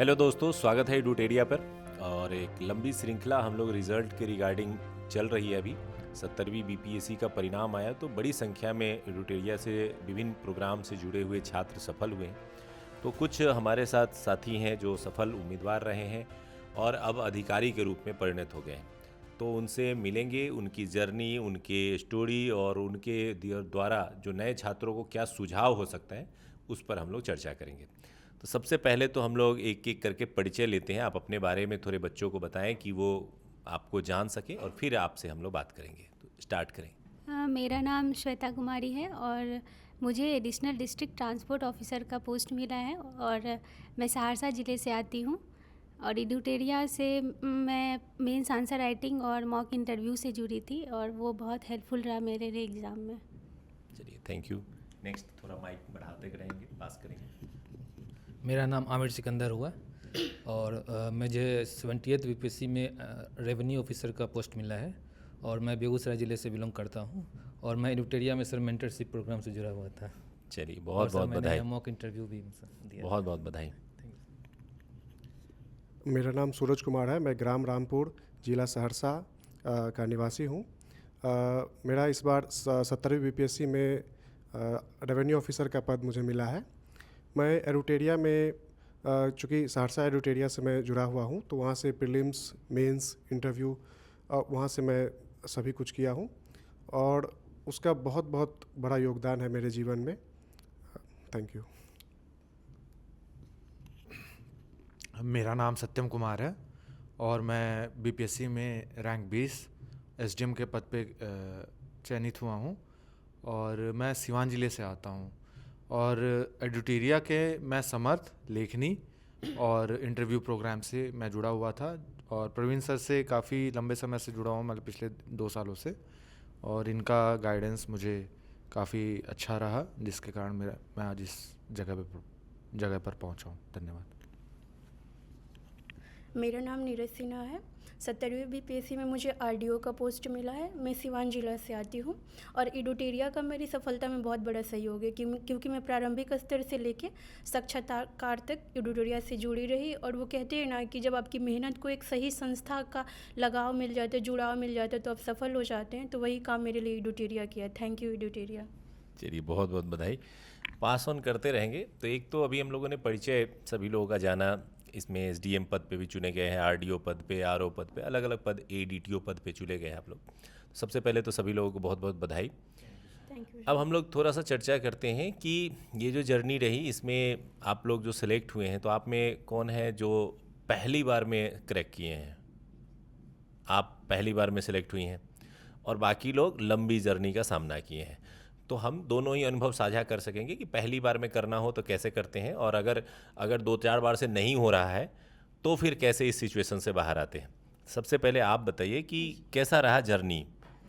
Hello दोस्तों, स्वागत है एडुटेरिया पर। और एक लंबी श्रृंखला हम लोग रिजल्ट के रिगार्डिंग चल रही है। अभी 70वीं बीपीएससी का परिणाम आया तो बड़ी संख्या में एडुटेरिया से विभिन्न प्रोग्राम से जुड़े हुए छात्र सफल हुए हैं। तो कुछ हमारे साथ साथी हैं जो सफल उम्मीदवार रहे हैं और अब अधिकारी के रूप में परिणत हो गए हैं। तो उनसे मिलेंगे, उनकी जर्नी, उनके स्टोरी और उनके द्वारा जो नए छात्रों को क्या सुझाव हो सकता है उस पर हम लोग चर्चा करेंगे। तो सबसे पहले तो हम लोग एक एक करके परिचय लेते हैं। आप अपने बारे में थोड़े बच्चों को बताएं कि वो आपको जान सके और फिर आपसे हम लोग बात करेंगे। तो स्टार्ट करें। मेरा नाम श्वेता कुमारी है और मुझे एडिशनल डिस्ट्रिक्ट ट्रांसपोर्ट ऑफिसर का पोस्ट मिला है और मैं सहरसा ज़िले से आती हूँ। और एडुटेरिया से मैं मेंस आंसर राइटिंग और मॉक इंटरव्यू से जुड़ी थी और वो बहुत हेल्पफुल रहा मेरे लिए एग्ज़ाम में। चलिए, थैंक यू। नेक्स्ट थोड़ा माइक बढ़ाते रहेंगे, पास करेंगे। मेरा नाम आमिर सिकंदर हुआ और मुझे 70th बीपीएससी में रेवेन्यू ऑफिसर का पोस्ट मिला है और मैं बेगूसराय ज़िले से बिलोंग करता हूँ और मैं एडुटेरिया में सर मेंटरशिप प्रोग्राम से जुड़ा हुआ था। चलिए, बहुत बहुत बधाई। मॉक इंटरव्यू भी दिया। बहुत बहुत बधाई। मेरा नाम सूरज कुमार है। मैं ग्राम रामपुर, जिला सहरसा का निवासी हूँ। मेरा इस बार 70वीं बीपीएससी में रेवेन्यू ऑफिसर का पद मुझे मिला है। मैं एडुटेरिया में चूँकि सहरसा एडुटेरिया से मैं जुड़ा हुआ हूँ तो वहाँ से प्रीलिम्स, मेंस, इंटरव्यू वहाँ से मैं सभी कुछ किया हूँ और उसका बहुत बहुत बड़ा योगदान है मेरे जीवन में। Thank you. मेरा नाम सत्यम कुमार है और मैं बीपीएससी में रैंक 20 एसडीएम के पद पे चयनित हुआ हूँ और मैं सिवान ज़िले से आता हूँ। और एडुटेरिया के मैं समर्थ, लेखनी और इंटरव्यू प्रोग्राम से मैं जुड़ा हुआ था और प्रवीण सर से काफ़ी लंबे समय से जुड़ा हूँ, मतलब पिछले 2 सालों से, और इनका गाइडेंस मुझे काफ़ी अच्छा रहा जिसके कारण मैं आज इस जगह पर पहुँचा हूँ। धन्यवाद। मेरा नाम नीरज सिन्हा है। 70वीं बीपीएससी में मुझे आरडीओ का पोस्ट मिला है। मैं सिवान जिला से आती हूँ और एडुटेरिया का मेरी सफलता में बहुत बड़ा सहयोग है क्योंकि मैं प्रारंभिक स्तर से लेके साक्षात्कार तक एडुटेरिया से जुड़ी रही। और वो कहते हैं ना कि जब आपकी मेहनत को एक सही संस्था का लगाव मिल जाता है, जुड़ाव मिल जाता है तो आप सफल हो जाते हैं। तो वही काम मेरे लिए एडुटेरिया किया। Thank you Eduteria. चलिए, बहुत बहुत बधाई। पास ऑन करते रहेंगे। तो एक तो अभी हम लोगों ने परिचय सभी लोगों का जाना। इसमें एसडीएम पद पे भी चुने गए हैं, आरडीओ पद पे, आरओ पद पे, अलग अलग पद, एडीटीओ पद पे चुने गए हैं आप लोग। सबसे पहले तो सभी लोगों को बहुत बहुत बधाई। Thank you. अब हम लोग थोड़ा सा चर्चा करते हैं कि ये जो जर्नी रही इसमें आप लोग जो सिलेक्ट हुए हैं तो आप में कौन है जो पहली बार में क्रैक किए हैं? आप पहली बार में सिलेक्ट हुई हैं और बाकी लोग लंबी जर्नी का सामना किए हैं। तो हम दोनों ही अनुभव साझा कर सकेंगे कि पहली बार में करना हो तो कैसे करते हैं और अगर 2-4 बार से नहीं हो रहा है तो फिर कैसे इस सिचुएशन से बाहर आते हैं। सबसे पहले आप बताइए कि कैसा रहा जर्नी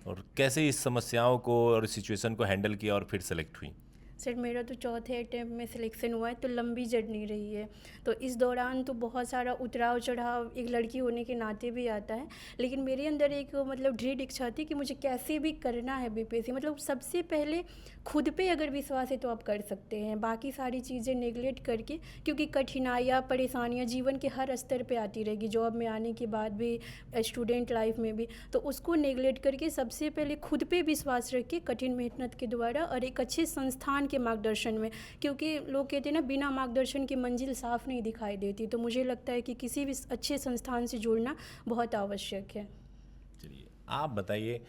और कैसे इस समस्याओं को और इस सिचुएशन को हैंडल किया और फिर सेलेक्ट हुई। सर मेरा तो चौथे अटैम्प्ट में सिलेक्शन हुआ है तो लंबी जर्नी रही है। तो इस दौरान तो बहुत सारा उतराव चढ़ाव एक लड़की होने के नाते भी आता है, लेकिन मेरे अंदर एक मतलब दृढ़ इच्छा थी कि मुझे कैसे भी करना है बीपीएससी। मतलब सबसे पहले खुद पे अगर विश्वास है तो आप कर सकते हैं, बाकी सारी चीज़ें नेगलेक्ट करके, क्योंकि कठिनाइयाँ, परेशानियाँ जीवन के हर स्तर पे आती रहेगी, जॉब में आने के बाद भी, स्टूडेंट लाइफ में भी। तो उसको नेगलेक्ट करके सबसे पहले खुद पे विश्वास रख के कठिन मेहनत के द्वारा और एक अच्छे संस्थान के मार्गदर्शन में, क्योंकि लोग कहते हैं ना बिना मार्गदर्शन की मंजिल साफ नहीं दिखाई देती। तो मुझे लगता है कि किसी भी अच्छे संस्थान से जुड़ना बहुत आवश्यक है। चलिए, आप बताइए।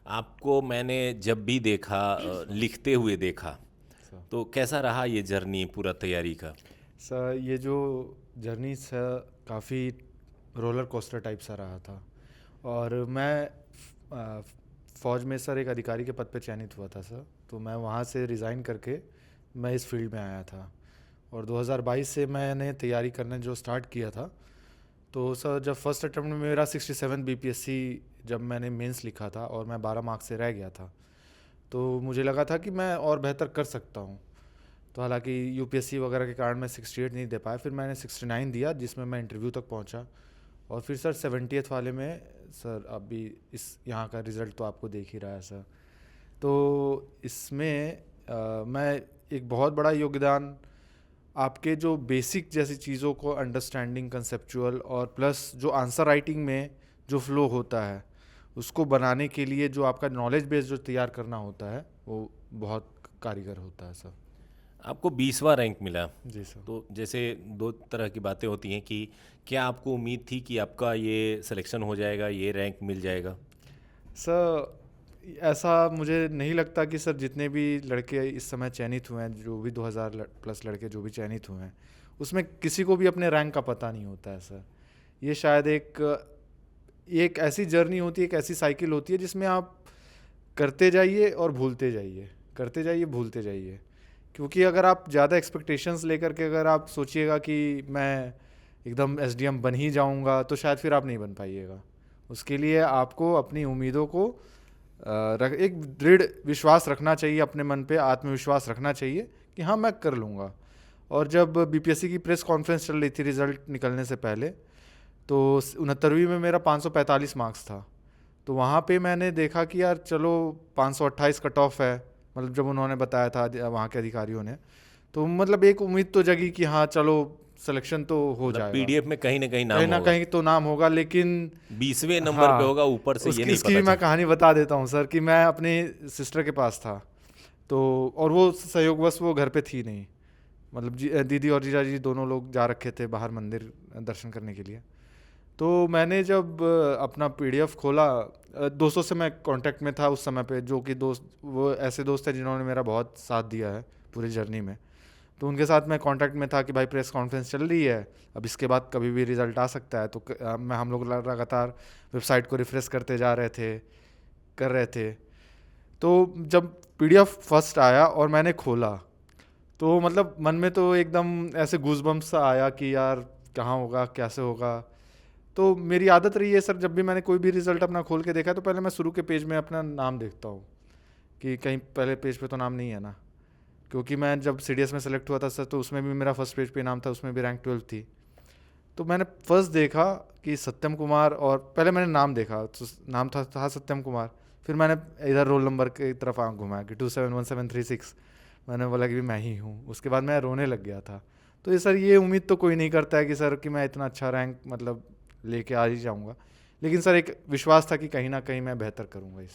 आपको मैंने जब भी देखा लिखते हुए देखा तो कैसा रहा ये जर्नी पूरा तैयारी का? सर ये जो जर्नी सर काफ़ी रोलर कोस्टर टाइप सा रहा था और मैं फ़ौज में सर एक अधिकारी के पद पे चयनित हुआ था सर। तो मैं वहाँ से रिज़ाइन करके मैं इस फील्ड में आया था और 2022 से मैंने तैयारी करना जो स्टार्ट किया था। तो सर जब फर्स्ट अटेम्प्ट में मेरा 67 बीपीएससी जब मैंने मेंस लिखा था और मैं 12 मार्क्स से रह गया था तो मुझे लगा था कि मैं और बेहतर कर सकता हूँ। तो हालांकि यूपीएससी वगैरह के कारण मैं 68 नहीं दे पाया, फिर मैंने 69 दिया जिसमें मैं इंटरव्यू तक पहुँचा और फिर सर 70th वाले में सर अभी इस यहाँ का रिज़ल्ट तो आपको देख ही रहा है सर। तो इसमें मैं एक बहुत बड़ा योगदान आपके जो बेसिक जैसी चीज़ों को अंडरस्टैंडिंग कंसेप्चुअल और प्लस जो आंसर राइटिंग में जो फ्लो होता है उसको बनाने के लिए जो आपका नॉलेज बेस जो तैयार करना होता है वो बहुत कारीगर होता है सर। आपको 20वां रैंक मिला। जी सर। तो जैसे दो तरह की बातें होती हैं कि क्या आपको उम्मीद थी कि आपका ये सिलेक्शन हो जाएगा, ये रैंक मिल जाएगा? सर ऐसा मुझे नहीं लगता कि सर जितने भी लड़के इस समय चयनित हुए हैं, जो भी 2000 प्लस लड़के जो भी चयनित हुए हैं, उसमें किसी को भी अपने रैंक का पता नहीं होता है सर। ये शायद एक ऐसी जर्नी होती है, एक ऐसी साइकिल होती है जिसमें आप करते जाइए और भूलते जाइए, करते जाइए भूलते जाइए। क्योंकि अगर आप ज़्यादा एक्सपेक्टेशंस लेकर के अगर आप सोचिएगा कि मैं एकदम एसडीएम बन ही जाऊंगा तो शायद फिर आप नहीं बन पाइएगा। उसके लिए आपको अपनी उम्मीदों को एक दृढ़ विश्वास रखना चाहिए, अपने मन पे आत्मविश्वास रखना चाहिए कि हाँ मैं कर लूँगा। और जब बीपीएससी की प्रेस कॉन्फ्रेंस चल रही थी रिज़ल्ट निकलने से पहले, तो 69वीं में मेरा 545 मार्क्स था। तो वहाँ पे मैंने देखा कि यार चलो 528 कट ऑफ है, मतलब जब उन्होंने बताया था वहाँ के अधिकारियों ने, तो मतलब एक उम्मीद तो जगी कि हाँ चलो सिलेक्शन तो हो जाएगा, पीडीएफ में कहीं ना कहीं नाम कहीं ना होगा, कहीं तो नाम होगा। लेकिन 20वें नंबर हाँ, पे होगा, ऊपर से ये नहीं इसकी पता मैं कहानी बता देता हूँ सर कि मैं अपनी सिस्टर के पास था, तो और वो संयोगवश वो घर पे थी नहीं, मतलब दीदी और जीजा जी दोनों लोग जा रखे थे बाहर मंदिर दर्शन करने के लिए। तो मैंने जब अपना पीडीएफ खोला, दोस्तों से मैं कांटेक्ट में था उस समय पे, जो कि दोस्त वो ऐसे दोस्त हैं जिन्होंने मेरा बहुत साथ दिया है पूरी जर्नी में। तो उनके साथ मैं कांटेक्ट में था कि भाई प्रेस कॉन्फ्रेंस चल रही है, अब इसके बाद कभी भी रिज़ल्ट आ सकता है। तो हम लोग लगातार वेबसाइट को रिफ्रेश करते जा रहे थे, कर रहे थे। तो जब पीडीएफ फर्स्ट आया और मैंने खोला, तो मतलब मन में तो एकदम ऐसे गूज़बम्प्स सा आया कि यार कहाँ होगा, कैसे होगा। तो मेरी आदत रही है सर, जब भी मैंने कोई भी रिज़ल्ट अपना खोल के देखा तो पहले मैं शुरू के पेज में अपना नाम देखता हूँ कि कहीं पहले पेज पे तो नाम नहीं है ना। क्योंकि मैं जब सीडीएस में सेलेक्ट हुआ था सर, तो उसमें भी मेरा फर्स्ट पेज पे नाम था, उसमें भी रैंक 12 थी। तो मैंने फर्स्ट देखा कि सत्यम कुमार, और पहले मैंने नाम देखा तो नाम था सत्यम कुमार। फिर मैंने इधर रोल नंबर की तरफ आँख घुमाया कि 271736, मैंने बोला कि मैं ही हूँ। उसके बाद मैं रोने लग गया था। तो ये सर ये उम्मीद तो कोई नहीं करता है कि सर कि मैं इतना अच्छा रैंक मतलब लेके आ ही जाऊँगा, लेकिन सर एक विश्वास था कि कहीं ना कहीं मैं बेहतर करूँगा इस।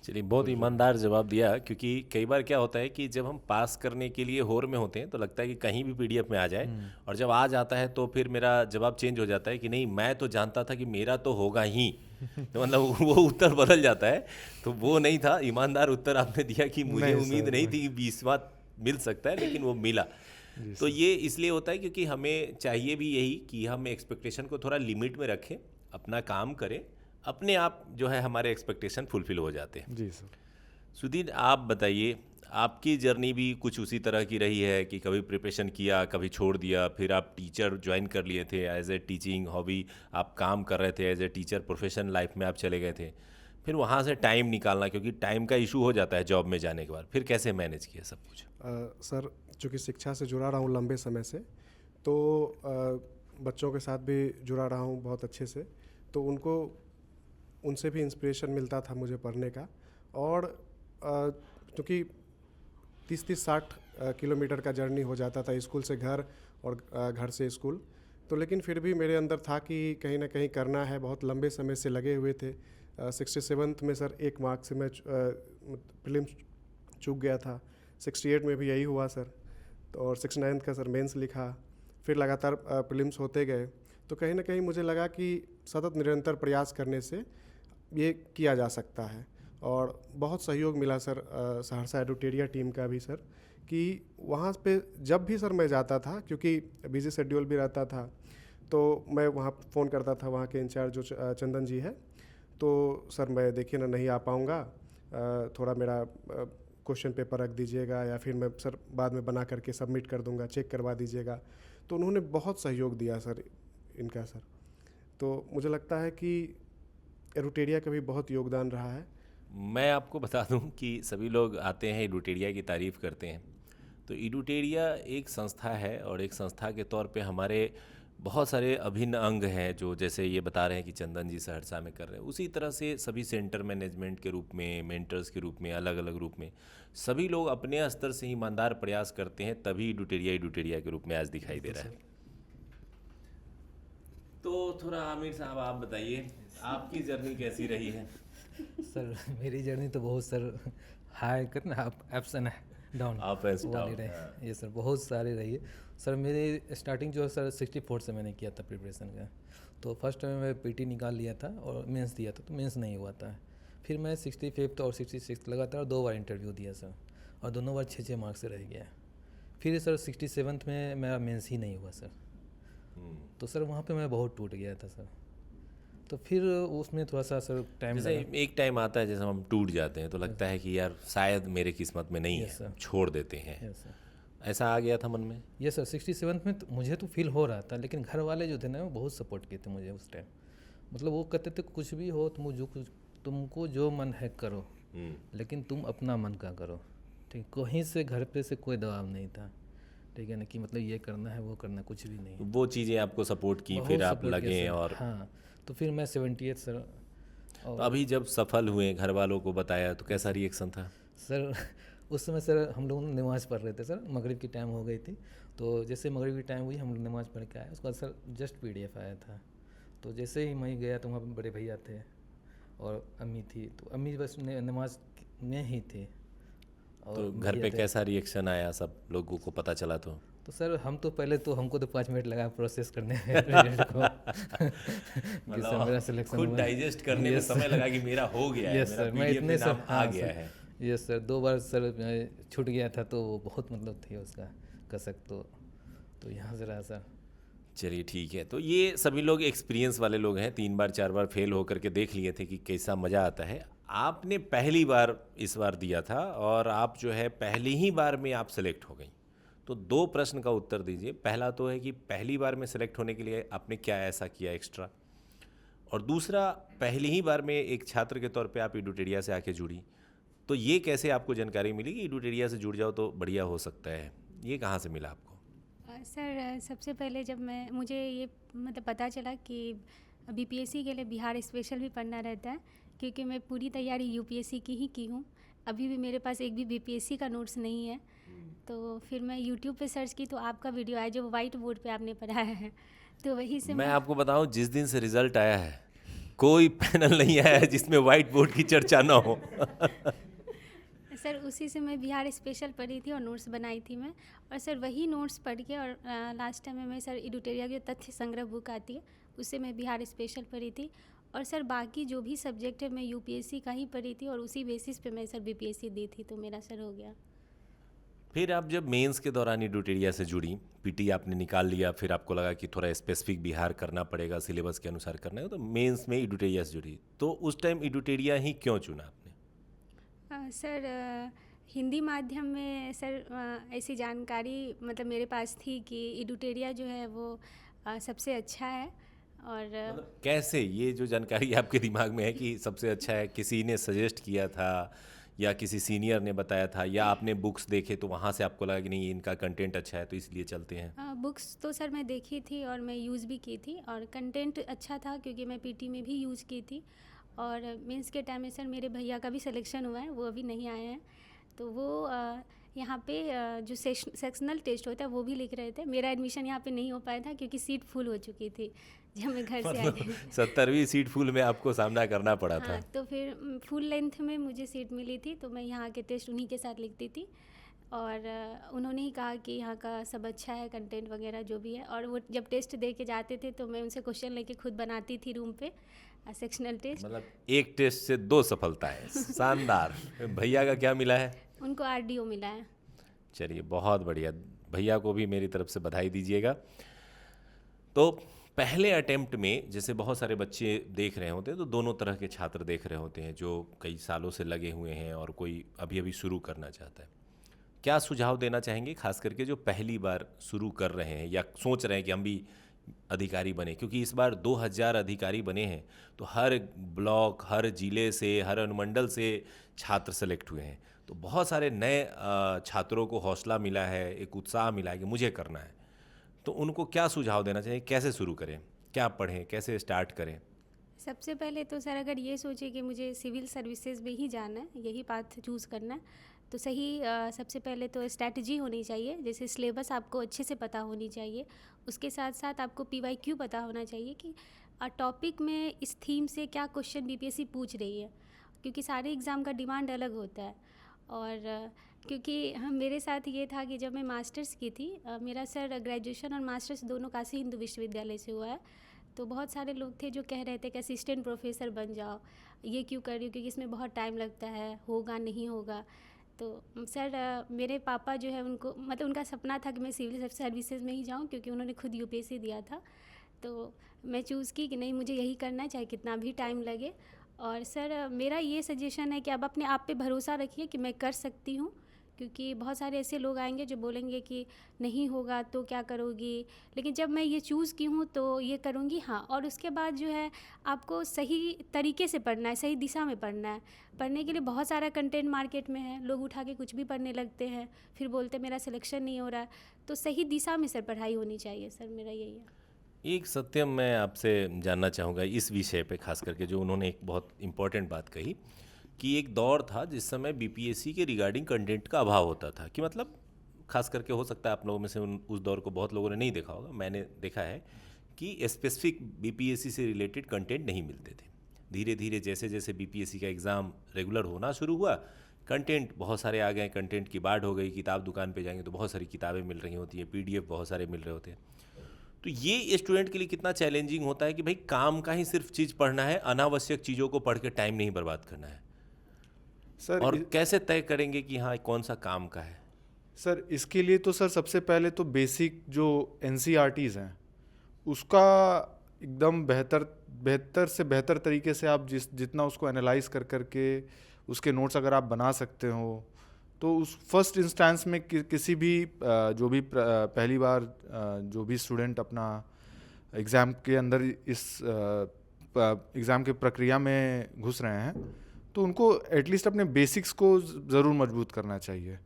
चलिए, बहुत ईमानदार जवाब दिया। क्योंकि कई बार क्या होता है कि जब हम पास करने के लिए होड़ में होते हैं तो लगता है कि कहीं भी पीडीएफ में आ जाए, और जब आ जाता है तो फिर मेरा जवाब चेंज हो जाता है कि नहीं, मैं तो जानता था कि मेरा तो होगा ही। तो मतलब वो उत्तर बदल जाता है। तो वो नहीं था, ईमानदार उत्तर आपने दिया कि मुझे उम्मीद नहीं थी कि 20वां मिल सकता है, लेकिन वो मिला। तो ये इसलिए होता है क्योंकि हमें चाहिए भी यही कि हम एक्सपेक्टेशन को थोड़ा लिमिट में रखें, अपना काम करें, अपने आप जो है हमारे एक्सपेक्टेशन फुलफिल हो जाते हैं। जी सर। सुधीर, आप बताइए, आपकी जर्नी भी कुछ उसी तरह की रही है कि कभी प्रिपरेशन किया, कभी छोड़ दिया, फिर आप टीचर ज्वाइन कर लिए थे, एज ए टीचिंग हॉबी आप काम कर रहे थे, as a teacher profession life में आप चले गए थे, फिर वहाँ से टाइम निकालना, क्योंकि टाइम का इशू हो जाता है जॉब में जाने के बाद, फिर कैसे मैनेज किया सब कुछ? सर चूँकि शिक्षा से जुड़ा रहा हूँ लंबे समय से, तो बच्चों के साथ भी जुड़ा रहा हूँ बहुत अच्छे से, तो उनसे भी इंस्पिरेशन मिलता था मुझे पढ़ने का। और क्योंकि 30-60 किलोमीटर का जर्नी हो जाता था स्कूल से घर और घर से स्कूल, तो लेकिन फिर भी मेरे अंदर था कि कहीं ना कहीं करना है। बहुत लंबे समय से लगे हुए थे। 67th में सर 1 मार्क से मैं प्रीलिम्स चूक गया था। 68 में भी यही हुआ सर, तो और 69th का सर मेंस लिखा, फिर लगातार प्रीलिम्स होते गए। तो कहीं ना कहीं मुझे लगा कि सतत निरंतर प्रयास करने से ये किया जा सकता है। और बहुत सहयोग मिला सर सहरसा एडुटेरिया टीम का भी सर, कि वहाँ पे जब भी सर मैं जाता था, क्योंकि बिजी शेड्यूल भी रहता था, तो मैं वहाँ फ़ोन करता था वहाँ के इंचार्ज जो चंदन जी है, तो सर मैं देखिए ना नहीं आ पाऊँगा, थोड़ा मेरा क्वेश्चन पेपर रख दीजिएगा, या फिर मैं सर बाद में बना करके सबमिट कर दूँगा, चेक करवा दीजिएगा। तो उन्होंने बहुत सहयोग दिया सर इनका सर। तो मुझे लगता है कि एडुटेरिया का भी बहुत योगदान रहा है। मैं आपको बता दूं कि सभी लोग आते हैं एडुटेरिया की तारीफ़ करते हैं, तो एडुटेरिया एक संस्था है, और एक संस्था के तौर पे हमारे बहुत सारे अभिन्न अंग हैं जो जैसे ये बता रहे हैं कि चंदन जी सहरसा में कर रहे हैं, उसी तरह से सभी सेंटर मैनेजमेंट के रूप में, मेंटर्स के रूप में, अलग अलग रूप में सभी लोग अपने स्तर से ईमानदार प्रयास करते हैं, तभी इडुटेरिया के रूप में आज दिखाई दे रहा है। तो थोड़ा आमिर साहब आप बताइए, आपकी जर्नी कैसी रही है? सर मेरी जर्नी तो बहुत सर हाई करना ups and down Up and वाली down, रही ये सर, बहुत सारी रही है सर। मेरी स्टार्टिंग जो है सर 64 से मैंने किया था प्रिपरेशन का। तो फर्स्ट टाइम मैं पीटी निकाल लिया था और मेंस दिया था, तो मेंस नहीं हुआ था। फिर मैं 65 और 66 लगातार 2 बार इंटरव्यू दिया सर, और दोनों बार 6 मार्क्स से रह गया। फिर सर 67 में मेरा मेंस ही नहीं हुआ सर। तो सर वहाँ पे मैं बहुत टूट गया था सर। तो फिर उसमें थोड़ा सा सर टाइम जैसे एक टाइम आता है जैसे हम टूट जाते हैं तो लगता है कि यार शायद मेरे किस्मत में नहीं Yes, है, sir. छोड़ देते हैं, यस सर। ऐसा आ गया था मन में? ये सर 67 में तो मुझे तो फील हो रहा था, लेकिन घर वाले जो थे ना वो बहुत सपोर्ट किए थे मुझे उस टाइम। मतलब वो कहते थे कुछ भी हो तुमको जो मन है करो, लेकिन तुम अपना मन का करो, ठीक। कहीं से घर पे से कोई दबाव नहीं था, ठीक है ना, कि मतलब ये करना है वो करना है, कुछ भी नहीं। वो चीज़ें आपको सपोर्ट की, बहुत फिर आप support किया लगे सर। और हाँ, तो फिर मैं 78 सर। तो अभी जब सफल हुए, घर वालों को बताया तो कैसा रिएक्शन था? सर उस समय सर हम लोग नमाज़ पढ़ रहे थे सर, मगरिब की टाइम हो गई थी। तो जैसे मगरिब की टाइम हुई हम लोग नमाज़ पढ़ के आए, उसके बाद सर जस्ट PDF आया था। तो जैसे ही मैं गया तो वहाँ पे बड़े भैया थे और अम्मी थी, तो अम्मी बस नमाज में ही थी। और तो घर भैया पे थे। कैसा रिएक्शन आया सब लोगों को पता चला तो सर हम तो पहले तो हमको तो 5 मिनट लगा प्रोसेस करने में रिजल्ट को कि सर मेरा सिलेक्शन खुद हुआ। डाइजेस्ट करने में Yes, समय sir. लगा कि मेरा हो गया है, यस मेरा सर, मैं PDF इतने में सर नाम आ हाँ गया सर, है। यस सर 2 बार सर छूट गया था, तो वो बहुत मतलब थी उसका कसक। तो यहाँ से रहा सर। चलिए ठीक है, तो ये सभी लोग एक्सपीरियंस वाले लोग हैं, 3 बार 4 बार फेल होकर के देख लिए थे कि कैसा मज़ा आता है। आपने पहली बार इस बार दिया था और आप जो है पहली ही बार में आप सेलेक्ट हो गई। तो 2 प्रश्न का उत्तर दीजिए। पहला तो है कि पहली बार में सेलेक्ट होने के लिए आपने क्या ऐसा किया एक्स्ट्रा, और दूसरा पहली ही बार में एक छात्र के तौर पे आप इडुटेरिया से आके जुड़ी, तो ये कैसे आपको जानकारी मिली कि इडुटेरिया से जुड़ जाओ तो बढ़िया हो सकता है, ये कहाँ से मिला आपको? सर सबसे पहले जब मुझे ये मतलब पता चला कि BPSC के लिए बिहार स्पेशल भी पढ़ना रहता है, क्योंकि मैं पूरी तैयारी UPSC की ही की हूँ। अभी भी मेरे पास एक भी BPSC का नोट्स नहीं है। तो फिर मैं YouTube पे सर्च की तो आपका वीडियो आया जो वाइट बोर्ड पे आपने पढ़ाया है, तो वहीं से मैं आपको बताऊं, जिस दिन से रिजल्ट आया है कोई पैनल नहीं आया है जिसमें व्हाइट बोर्ड की चर्चा ना हो। सर उसी से मैं बिहार स्पेशल पढ़ी थी और नोट्स बनाई थी मैं। और सर वही नोट्स पढ़ के और लास्ट टाइम में मैं सर इडुटेरिया की तथ्य संग्रह बुक आती है उससे मैं बिहार स्पेशल पढ़ी थी। और सर बाकी जो भी सब्जेक्ट है मैं UPSC का ही पढ़ी थी और उसी बेसिस पे मैं सर BPSC दी थी, तो मेरा सर हो गया। फिर आप जब मेंस के दौरान इडुटेरिया से जुड़ी, PT आपने निकाल लिया, फिर आपको लगा कि थोड़ा स्पेसिफिक बिहार करना पड़ेगा, सिलेबस के अनुसार करना है, तो मेंस में इडुटेरिया से जुड़ी। तो उस टाइम इडुटेरिया ही क्यों चुना आपने? सर हिंदी माध्यम में सर ऐसी जानकारी मतलब मेरे पास थी कि इडुटेरिया जो है वो सबसे अच्छा है। और मतलब कैसे ये जो जानकारी आपके दिमाग में है कि सबसे अच्छा है, किसी ने सजेस्ट किया था या किसी सीनियर ने बताया था, या आपने बुक्स देखे तो वहाँ से आपको लगा कि नहीं इनका कंटेंट अच्छा है तो इसलिए चलते हैं? बुक्स तो सर मैं देखी थी और मैं यूज़ भी की थी, और कंटेंट अच्छा था क्योंकि मैं PT में भी यूज़ की थी। और मेंस के टाइम में सर मेरे भैया का भी सिलेक्शन हुआ है, वो अभी नहीं आए हैं, तो वो यहाँ पे जो सेक्शनल टेस्ट होता है वो भी लिख रहे थे। मेरा एडमिशन यहाँ पे नहीं हो पाया था क्योंकि सीट फुल हो चुकी थी जब मैं घर से आई थी। 70वीं सीट फुल में आपको सामना करना पड़ा था। हाँ, तो फिर फुल लेंथ में मुझे सीट मिली थी, तो मैं यहाँ के टेस्ट उन्हीं के साथ लिखती थी। और उन्होंने ही कहा कि यहाँ का सब अच्छा है, कंटेंट वगैरह जो भी है। और वो जब टेस्ट दे के जाते थे तो मैं उनसे क्वेश्चन लेके खुद बनाती थी रूम पे सेक्शनल टेस्ट। मतलब एक टेस्ट से 2 सफलताएं, शानदार। भैया का क्या मिला है? उनको RDO मिला है। चलिए बहुत बढ़िया, भैया को भी मेरी तरफ से बधाई दीजिएगा। तो पहले अटेम्प्ट में जैसे बहुत सारे बच्चे देख रहे होते हैं, तो दोनों तरह के छात्र देख रहे होते हैं, जो कई सालों से लगे हुए हैं और कोई अभी अभी शुरू करना चाहता है। क्या सुझाव देना चाहेंगे खास करके जो पहली बार शुरू कर रहे हैं या सोच रहे हैं कि हम भी अधिकारी बने? क्योंकि इस बार 2000 अधिकारी बने हैं, तो हर ब्लॉक, हर जिले से, हर अनुमंडल से छात्र सेलेक्ट हुए हैं, तो बहुत सारे नए छात्रों को हौसला मिला है, एक उत्साह मिला है कि मुझे करना है। तो उनको क्या सुझाव देना चाहिए, कैसे शुरू करें, क्या पढ़ें, कैसे स्टार्ट करें? सबसे पहले तो सर अगर ये सोचे कि मुझे सिविल सर्विसेज में ही जाना है, यही पाथ चूज़ करना है, तो सही सबसे पहले तो स्ट्रैटेजी होनी चाहिए। जैसे सिलेबस आपको अच्छे से पता होनी चाहिए, उसके साथ साथ आपको PYQ पता होना चाहिए कि टॉपिक में इस थीम से क्या क्वेश्चन BPSC पूछ रही है, क्योंकि सारे एग्ज़ाम का डिमांड अलग होता है। और क्योंकि मेरे साथ ये था कि जब मैं मास्टर्स की थी, मेरा सर ग्रेजुएशन और मास्टर्स दोनों काशी हिंदू विश्वविद्यालय से हुआ है, तो बहुत सारे लोग थे जो कह रहे थे कि असिस्टेंट प्रोफेसर बन जाओ, ये क्यों कर रही हो, क्योंकि इसमें बहुत टाइम लगता है, होगा नहीं होगा। तो सर मेरे पापा जो है उनको मतलब उनका सपना था कि मैं सिविल सर्विसेज में ही जाऊं, क्योंकि उन्होंने खुद UPSC दिया था। तो मैं चूज़ की कि नहीं, मुझे यही करना है चाहे कितना भी टाइम लगे। और सर मेरा ये सजेशन है कि अब अपने आप पे भरोसा रखिए कि मैं कर सकती हूँ, क्योंकि बहुत सारे ऐसे लोग आएंगे जो बोलेंगे कि नहीं होगा तो क्या करोगी, लेकिन जब मैं ये चूज़ की हूँ तो ये करूँगी। हाँ, और उसके बाद जो है आपको सही तरीके से पढ़ना है, सही दिशा में पढ़ना है। पढ़ने के लिए बहुत सारा कंटेंट मार्केट में है, लोग उठा के कुछ भी पढ़ने लगते हैं, फिर बोलते मेरा सिलेक्शन नहीं हो रहा है। तो सही दिशा में सर पढ़ाई होनी चाहिए, सर मेरा यही है। एक सत्यम मैं आपसे जानना चाहूँगा इस विषय पे, खास करके जो उन्होंने एक बहुत इम्पोर्टेंट बात कही कि एक दौर था जिस समय BPSC के रिगार्डिंग कंटेंट का अभाव होता था, कि मतलब खास करके हो सकता है आप लोगों में से उस दौर को बहुत लोगों ने नहीं देखा होगा, मैंने देखा है कि स्पेसिफिक BPSC से रिलेटेड कंटेंट नहीं मिलते थे। धीरे धीरे जैसे जैसे BPSC का एग्ज़ाम रेगुलर होना शुरू हुआ, कंटेंट बहुत सारे आ गए, कंटेंट की बाढ़ हो गई। किताब दुकान पे जाएंगे तो बहुत सारी किताबें मिल रही होती हैं, PDF बहुत सारे मिल रहे होते हैं। तो ये स्टूडेंट के लिए कितना चैलेंजिंग होता है कि भाई काम का ही सिर्फ चीज़ पढ़ना है, अनावश्यक चीज़ों को पढ़ के टाइम नहीं बर्बाद करना है। सर और कैसे तय करेंगे कि हाँ कौन सा काम का है? सर इसके लिए तो सर सबसे पहले तो बेसिक जो NCERTs हैं उसका एकदम बेहतर से बेहतर तरीके से आप जितना उसको एनालाइज कर करके उसके नोट्स अगर आप बना सकते हो, तो उस फर्स्ट इंस्टेंस में किसी भी जो भी पहली बार जो भी स्टूडेंट अपना एग्ज़ाम के अंदर इस एग्ज़ाम के प्रक्रिया में घुस रहे हैं, तो उनको एटलीस्ट अपने बेसिक्स को ज़रूर मजबूत करना चाहिए।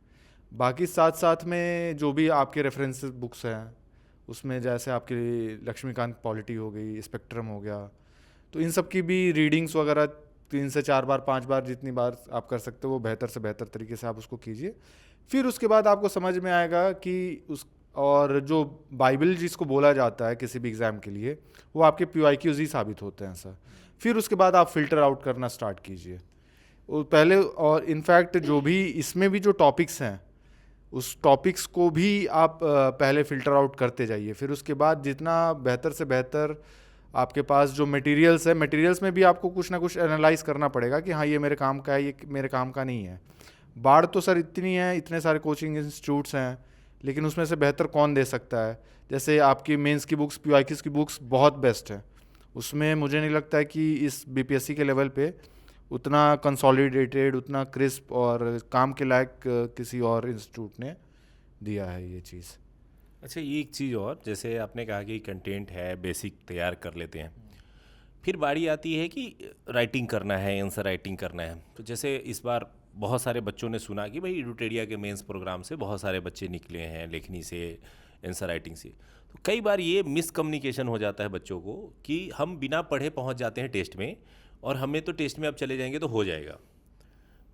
बाकी साथ साथ में जो भी आपके रेफरेंस बुक्स हैं उसमें जैसे आपकी लक्ष्मीकांत पॉलिटी हो गई, स्पेक्ट्रम हो गया, तो इन सब की भी रीडिंग्स वगैरह 3 से 4 बार 5 बार जितनी बार आप कर सकते हो वो बेहतर से बेहतर तरीके से आप उसको कीजिए। फिर उसके बाद आपको समझ में आएगा कि उस और जो बाइबल जिसको बोला जाता है किसी भी एग्ज़ाम के लिए, वो आपके PYQs ही साबित होते हैं सर। फिर उसके बाद आप फ़िल्टर आउट करना स्टार्ट कीजिए पहले। और इनफैक्ट जो भी इसमें भी जो टॉपिक्स हैं उस टॉपिक्स को भी आप पहले फ़िल्टर आउट करते जाइए। फिर उसके बाद जितना बेहतर से बेहतर आपके पास जो मटेरियल्स है, मटेरियल्स में भी आपको कुछ ना कुछ एनालाइज करना पड़ेगा कि हाँ ये मेरे काम का है, ये मेरे काम का नहीं है। बाढ़ तो सर इतनी है, इतने सारे कोचिंग इंस्टीट्यूट्स हैं, लेकिन उसमें से बेहतर कौन दे सकता है। जैसे आपकी मेंस की बुक्स, PYQs की बुक्स बहुत बेस्ट है, उसमें मुझे नहीं लगता है कि इस BPSC के लेवल पे उतना कंसोलिडेटेड, उतना क्रिस्प और काम के लायक किसी और इंस्टीट्यूट ने दिया है ये चीज़। अच्छा, ये एक चीज़ और, जैसे आपने कहा कि कंटेंट है, बेसिक तैयार कर लेते हैं, फिर बारी आती है कि राइटिंग करना है, आंसर राइटिंग करना है। तो जैसे इस बार बहुत सारे बच्चों ने सुना कि भाई एडुटेरिया के मेंस प्रोग्राम से बहुत सारे बच्चे निकले हैं लेखनी से, आंसर राइटिंग से। तो कई बार ये मिसकम्युनिकेशन हो जाता है बच्चों को कि हम बिना पढ़े पहुंच जाते हैं टेस्ट में, और हमें तो टेस्ट में अब चले जाएंगे तो हो जाएगा।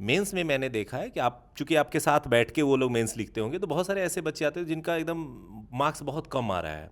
मेंस में मैंने देखा है कि आप चूंकि आपके साथ बैठ के वो लोग मेंस लिखते होंगे, तो बहुत सारे ऐसे बच्चे आते हैं जिनका एकदम मार्क्स बहुत कम आ रहा है।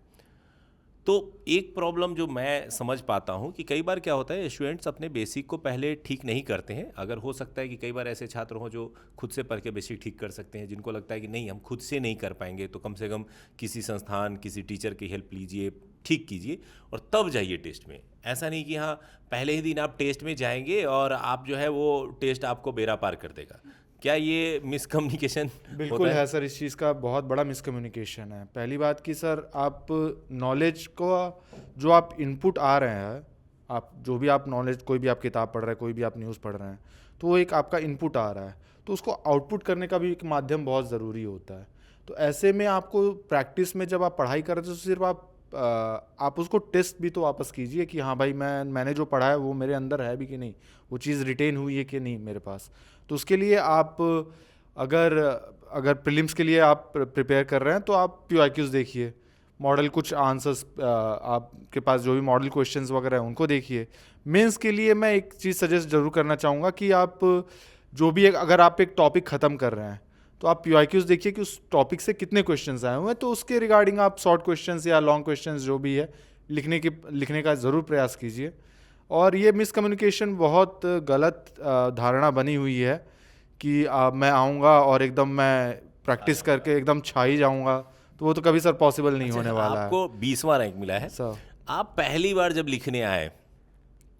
तो एक प्रॉब्लम जो मैं समझ पाता हूँ कि कई बार क्या होता है, स्टूडेंट्स अपने बेसिक को पहले ठीक नहीं करते हैं। अगर हो सकता है कि कई बार ऐसे छात्र हों जो खुद से पढ़ के बेसिक ठीक कर सकते हैं, जिनको लगता है कि नहीं हम खुद से नहीं कर पाएंगे, तो कम से कम किसी संस्थान, किसी टीचर की हेल्प लीजिए, ठीक कीजिए और तब जाइए टेस्ट में। ऐसा नहीं कि हाँ पहले ही दिन आप टेस्ट में जाएंगे और आप जो है वो टेस्ट आपको बेड़ा पार कर देगा। क्या ये मिसकम्युनिकेशन बिल्कुल है सर, इस चीज़ का बहुत बड़ा मिसकम्युनिकेशन है। पहली बात कि सर आप नॉलेज को जो आप इनपुट आ रहे हैं, आप जो भी आप नॉलेज, कोई भी आप किताब पढ़ रहे हैं, कोई भी आप न्यूज़ पढ़ रहे हैं, तो वो एक आपका इनपुट आ रहा है, तो उसको आउटपुट करने का भी एक माध्यम बहुत ज़रूरी होता है। तो ऐसे में आपको प्रैक्टिस में जब आप पढ़ाई कर रहे हो तो सिर्फ आप उसको टेस्ट भी तो वापस कीजिए कि हाँ भाई मैंने जो पढ़ा है वो मेरे अंदर है भी कि नहीं, वो चीज़ रिटेन हुई है कि नहीं मेरे पास। तो उसके लिए आप अगर प्रीलिम्स के लिए आप प्रिपेयर कर रहे हैं तो आप PYQs देखिए, मॉडल कुछ आंसर्स, आपके पास जो भी मॉडल क्वेश्चंस वगैरह हैं उनको देखिए। मेंस के लिए मैं एक चीज़ सजेस्ट जरूर करना चाहूँगा कि आप जो भी अगर आप एक टॉपिक ख़त्म कर रहे हैं तो आप PYQs देखिए कि उस टॉपिक से कितने क्वेश्चंस आए हुए हैं, तो उसके रिगार्डिंग आप शॉर्ट क्वेश्चंस या लॉन्ग क्वेश्चंस जो भी है लिखने का ज़रूर प्रयास कीजिए। और ये मिसकम्युनिकेशन बहुत गलत धारणा बनी हुई है कि मैं आऊँगा और एकदम मैं प्रैक्टिस करके एकदम छा ही जाऊँगा, तो वो तो कभी सर पॉसिबल नहीं होने वाला है। आपको 20वां रैंक मिला है सर आप पहली बार जब लिखने आए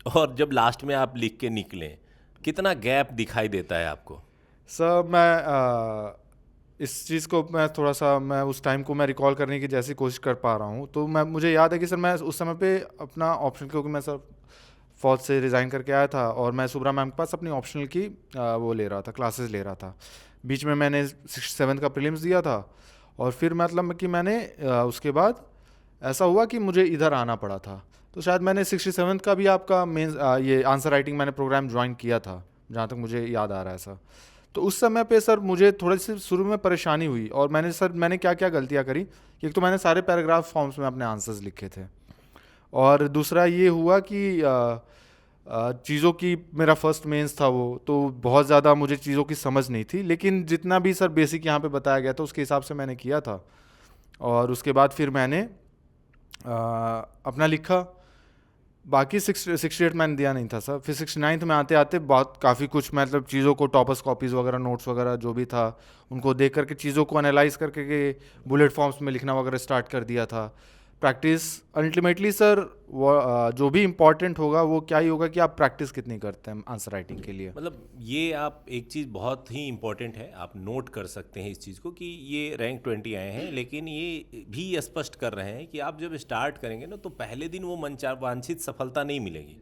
और जब लास्ट में आप लिख के निकले, कितना गैप दिखाई देता है आपको? सर मैं इस चीज़ को मैं थोड़ा सा मैं उस टाइम को मैं रिकॉल करने की जैसी कोशिश कर पा रहा हूँ, तो मुझे याद है कि सर मैं उस समय पे अपना ऑप्शनल, क्योंकि मैं सर फौज से रिज़ाइन करके आया था और मैं सुब्रा मैम के पास अपनी ऑप्शनल की वो ले रहा था, क्लासेस ले रहा था। बीच में मैंने 67 का प्रीलिम्स दिया था और फिर मतलब कि मैंने उसके बाद ऐसा हुआ कि मुझे इधर आना पड़ा था, तो शायद मैंने 67 का भी आपका मेन ये आंसर राइटिंग मैंने प्रोग्राम ज्वाइन किया था, जहाँ तक मुझे याद आ रहा है सर। तो उस समय पे सर मुझे थोड़ी सी शुरू में परेशानी हुई और मैंने क्या क्या गलतियाँ करी। एक तो मैंने सारे पैराग्राफ फॉर्म्स में अपने आंसर्स लिखे थे, और दूसरा ये हुआ कि चीज़ों की मेरा फर्स्ट मेंस था वो, तो बहुत ज़्यादा मुझे चीज़ों की समझ नहीं थी, लेकिन जितना भी सर बेसिक यहाँ पे बताया गया था उसके हिसाब से मैंने किया था। और उसके बाद फिर मैंने अपना लिखा। बाकी 68 मैंने दिया नहीं था सर। फिर 69 में आते आते बहुत काफ़ी कुछ मतलब चीज़ों को टॉपर्स कॉपीज़ वगैरह नोट्स वगैरह जो भी था उनको देख करके चीज़ों को एनालाइज करके के बुलेट फॉर्म्स में लिखना वगैरह स्टार्ट कर दिया था। प्रैक्टिस अल्टीमेटली सर जो भी इम्पॉर्टेंट होगा वो क्या ही होगा कि आप प्रैक्टिस कितनी करते हैं आंसर राइटिंग के लिए। मतलब ये आप एक चीज़ बहुत ही इम्पोर्टेंट है, आप नोट कर सकते हैं इस चीज़ को कि ये रैंक 20 आए हैं, लेकिन ये भी स्पष्ट कर रहे हैं कि आप जब स्टार्ट करेंगे ना तो पहले दिन वो वांछित सफलता नहीं मिलेगी।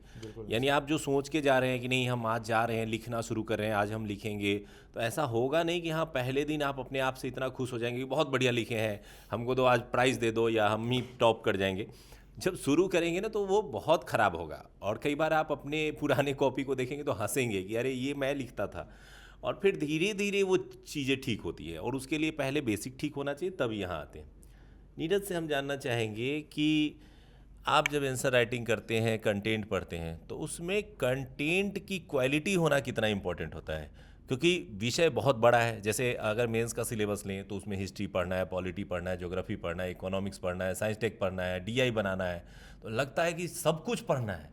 यानी आप जो सोच के जा रहे हैं कि नहीं हम आज जा रहे हैं लिखना शुरू कर रहे हैं, आज हम लिखेंगे, तो ऐसा होगा नहीं कि हाँ पहले दिन आप अपने आप से इतना खुश हो जाएंगे कि बहुत बढ़िया लिखे हैं, हमको तो आज प्राइज़ दे दो या हम ही टॉप कर जाएंगे। जब शुरू करेंगे ना तो वो बहुत ख़राब होगा, और कई बार आप अपने पुराने कॉपी को देखेंगे तो हंसेंगे कि अरे ये मैं लिखता था। और फिर धीरे धीरे वो चीज़ें ठीक होती है, और उसके लिए पहले बेसिक ठीक होना चाहिए तब यहाँ आते हैं। नीरज से हम जानना चाहेंगे कि आप जब आंसर राइटिंग करते हैं, कंटेंट पढ़ते हैं, तो उसमें कंटेंट की क्वालिटी होना कितना इम्पोर्टेंट होता है? क्योंकि विषय बहुत बड़ा है। जैसे अगर मेंस का सिलेबस लें तो उसमें हिस्ट्री पढ़ना है, पॉलिटी पढ़ना है, ज्योग्राफी पढ़ना है, इकोनॉमिक्स पढ़ना है, साइंस टेक पढ़ना है, DI बनाना है, तो लगता है कि सब कुछ पढ़ना है।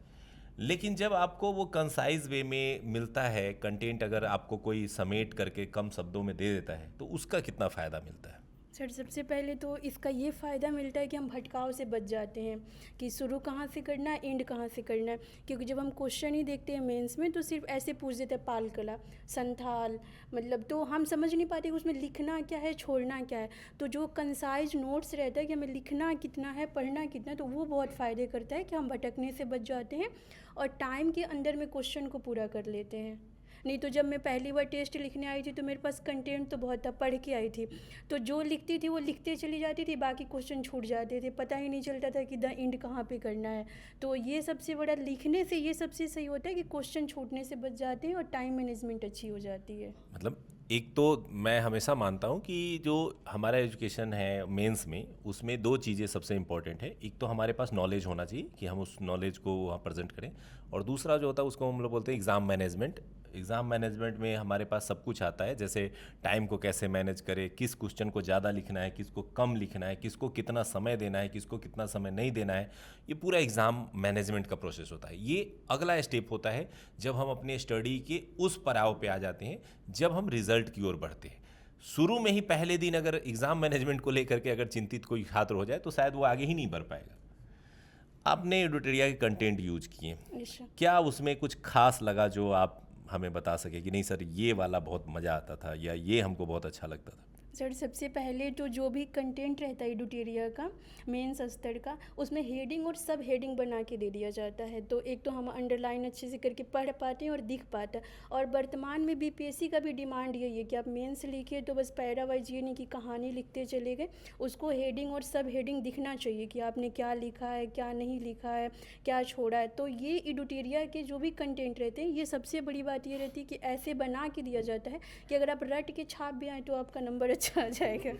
लेकिन जब आपको वो कंसाइज वे में मिलता है कंटेंट, अगर आपको कोई समेट करके कम शब्दों में दे देता है, तो उसका कितना फ़ायदा मिलता है? सर सबसे पहले तो इसका ये फ़ायदा मिलता है कि हम भटकाव से बच जाते हैं कि शुरू कहाँ से करना है, एंड कहाँ से करना है। क्योंकि जब हम क्वेश्चन ही देखते हैं मेंस में तो सिर्फ ऐसे पूछ देते हैं पाल कला संथाल, मतलब तो हम समझ नहीं पाते कि उसमें लिखना क्या है, छोड़ना क्या है। तो जो कंसाइज नोट्स रहता है कि हमें लिखना कितना है, पढ़ना कितना है, तो वो बहुत फ़ायदे करता है कि हम भटकने से बच जाते हैं और टाइम के अंदर में क्वेश्चन को पूरा कर लेते हैं। नहीं तो जब मैं पहली बार टेस्ट लिखने आई थी तो मेरे पास कंटेंट तो बहुत था, पढ़ के आई थी, तो जो लिखती थी वो लिखते चली जाती थी, बाकी क्वेश्चन छूट जाते थे, पता ही नहीं चलता था कि द एंड कहाँ पे करना है। तो ये सबसे बड़ा लिखने से ये सबसे सही होता है कि क्वेश्चन छूटने से बच जाते हैं और टाइम मैनेजमेंट अच्छी हो जाती है। मतलब एक तो मैं हमेशा मानता हूँ कि जो हमारा एजुकेशन है मेंस में, उसमें दो चीज़ें सबसे इम्पॉर्टेंट है। एक तो हमारे पास नॉलेज होना चाहिए कि हम उस नॉलेज को वहाँ प्रेजेंट करें, और दूसरा जो होता है उसको हम लोग बोलते हैं एग्ज़ाम मैनेजमेंट। एग्ज़ाम मैनेजमेंट में हमारे पास सब कुछ आता है, जैसे टाइम को कैसे मैनेज करें, किस क्वेश्चन को ज़्यादा लिखना है, किसको कम लिखना है, किसको कितना समय देना है, किसको कितना समय नहीं देना है। ये पूरा एग्ज़ाम मैनेजमेंट का प्रोसेस होता है। ये अगला स्टेप होता है जब हम अपने स्टडी के उस पड़ाव पे आ जाते हैं, जब हम रिज़ल्ट की ओर बढ़ते हैं। शुरू में ही पहले दिन अगर एग्ज़ाम मैनेजमेंट को लेकर के अगर चिंतित कोई छात्र हो जाए तो शायद वो आगे ही नहीं बढ़ पाएगा। आपने एडुटेरिया के कंटेंट यूज किए, क्या उसमें कुछ खास लगा जो आप हमें बता सके कि नहीं सर ये वाला बहुत मज़ा आता था या ये हमको बहुत अच्छा लगता था? सर सबसे पहले तो जो भी कंटेंट रहता है एडुटेरिया का मेंस स्तर का, उसमें हेडिंग और सब हेडिंग बना के दे दिया जाता है, तो एक तो हम अंडरलाइन अच्छे से करके पढ़ पाते हैं और दिख पाता है। और वर्तमान में BPSC का भी डिमांड यही है कि आप मेंस लिखिए तो बस पैरा वाइज ये नहीं कि कहानी लिखते चले गए, उसको हेडिंग और सब हेडिंग दिखना चाहिए कि आपने क्या लिखा है, क्या नहीं लिखा है, क्या छोड़ा है। तो ये एडुटेरिया के जो भी कंटेंट रहते हैं, ये सबसे बड़ी बात ये रहती है कि ऐसे बना के दिया जाता है कि अगर आप रट के छाप भी आए तो आपका नंबर अच्छा आ जाएगा।